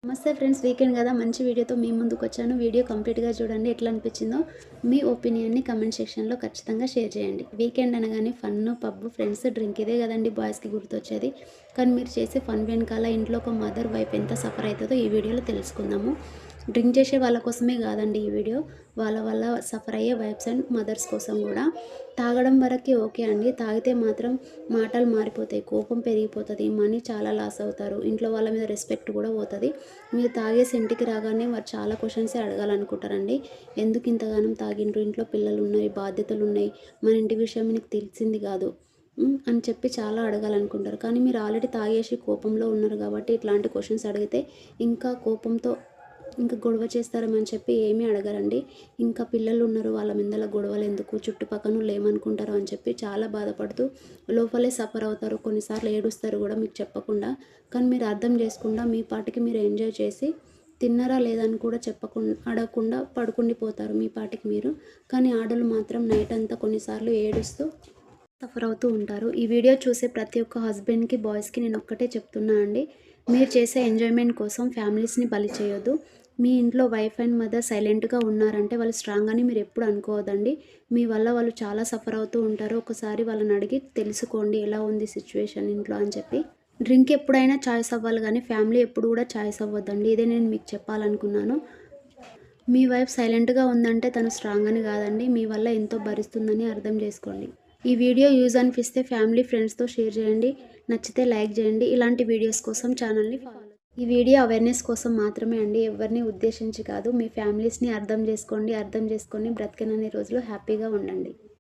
నమస్తే friends, weekend కదా మంచి వీడియోతో మీ ముందుకు వచ్చాను. వీడియో కంప్లీట్గా చూడండి. ఎట్లా అనిపించిందో మీ ఒపీనియన్ని కమెంట్ సెక్షన్లో ఖచ్చితంగా షేర్ చేయండి. వీకెండ్ అనగానే ఫన్, పబ్, ఫ్రెండ్స్, డ్రింక్ ఇదే కదండి బాయ్స్కి గుర్తొచ్చేది. కానీ మీరు చేసే ఫన్ వెనకాల ఇంట్లో ఒక మదర్ వైఫ్ ఎంత సఫర్ అవుతుందో ఈ వీడియోలో తెలుసుకుందాము. డ్రింక్ చేసే వాళ్ళ కోసమే కాదండి ఈ వీడియో, వాళ్ళ వల్ల సఫర్ అయ్యే వైఫ్స్ అండ్ మదర్స్ కోసం కూడా. తాగడం వరకు ఓకే అండి, తాగితే మాత్రం మాటలు మారిపోతాయి, కోపం పెరిగిపోతుంది, మనీ చాలా లాస్ అవుతారు, ఇంట్లో వాళ్ళ మీద రెస్పెక్ట్ కూడా పోతుంది. మీరు తాగేసి ఇంటికి రాగానే వారు చాలా క్వశ్చన్సే అడగాలనుకుంటారండి. ఎందుకు ఇంతగానం తాగిండ్రు, ఇంట్లో పిల్లలు ఉన్నాయి, బాధ్యతలు ఉన్నాయి, మన ఇంటి విషయం మీకు తెలిసింది కాదు అని చెప్పి చాలా అడగాలనుకుంటారు. కానీ మీరు ఆల్రెడీ తాగేసి కోపంలో ఉన్నారు కాబట్టి ఇట్లాంటి క్వశ్చన్స్ అడిగితే ఇంకా కోపంతో ఇంకా గొడవ చేస్తారేమని చెప్పి ఏమీ అడగరండి. ఇంకా పిల్లలు ఉన్నారు, వాళ్ళ మీదల గొడవలు ఎందుకు, చుట్టుపక్కన ఏమనుకుంటారో అని చెప్పి చాలా బాధపడుతూ లోపలే సఫర్ అవుతారు. కొన్నిసార్లు ఏడుస్తారు కూడా మీకు చెప్పకుండా. కానీ మీరు అర్థం చేసుకుండా మీ పాటికి మీరు ఎంజాయ్ చేసి తిన్నారా లేదని కూడా అడగకుండా పడుకుండిపోతారు మీ పాటికి మీరు. కానీ ఆడలు మాత్రం నైట్ అంతా కొన్నిసార్లు ఏడుస్తూ సఫర్ అవుతూ ఉంటారు. ఈ వీడియో చూసే ప్రతి ఒక్క హస్బెండ్కి, బాయ్స్కి నేను ఒక్కటే చెప్తున్నా అండి, మీరు చేసే ఎంజాయ్మెంట్ కోసం ఫ్యామిలీస్ని బలి చేయొద్దు. మీ ఇంట్లో వైఫ్ అండ్ మదర్ సైలెంట్గా ఉన్నారంటే వాళ్ళు స్ట్రాంగ్ అని మీరు ఎప్పుడు అనుకోవద్దండి. మీ వల్ల వాళ్ళు చాలా సఫర్ అవుతూ ఉంటారు. ఒకసారి వాళ్ళని అడిగి తెలుసుకోండి ఎలా ఉంది సిచ్యువేషన్ ఇంట్లో అని చెప్పి. డ్రింక్ ఎప్పుడైనా చాయిస్ అవ్వాలి కానీ ఫ్యామిలీ ఎప్పుడు కూడా చాయిస్ అవ్వద్దండి. ఇదే నేను మీకు చెప్పాలనుకున్నాను. మీ వైఫ్ సైలెంట్గా ఉందంటే తను స్ట్రాంగ్ అని కాదండి, మీ వల్ల ఎంతో భరిస్తుందని అర్థం చేసుకోండి. ఈ వీడియో యూజ్ అనిపిస్తే ఫ్యామిలీ ఫ్రెండ్స్తో షేర్ చేయండి. నచ్చితే లైక్ చేయండి. ఇలాంటి వీడియోస్ కోసం ఛానల్ని ఫాలో. ఈ వీడియో అవేర్నెస్ కోసం మాత్రమే అండి, ఎవరిని ఉద్దేశించి కాదు. మీ ఫ్యామిలీస్ని అర్థం చేసుకొని బ్రతికినన్ని రోజులు హ్యాపీగా ఉండండి.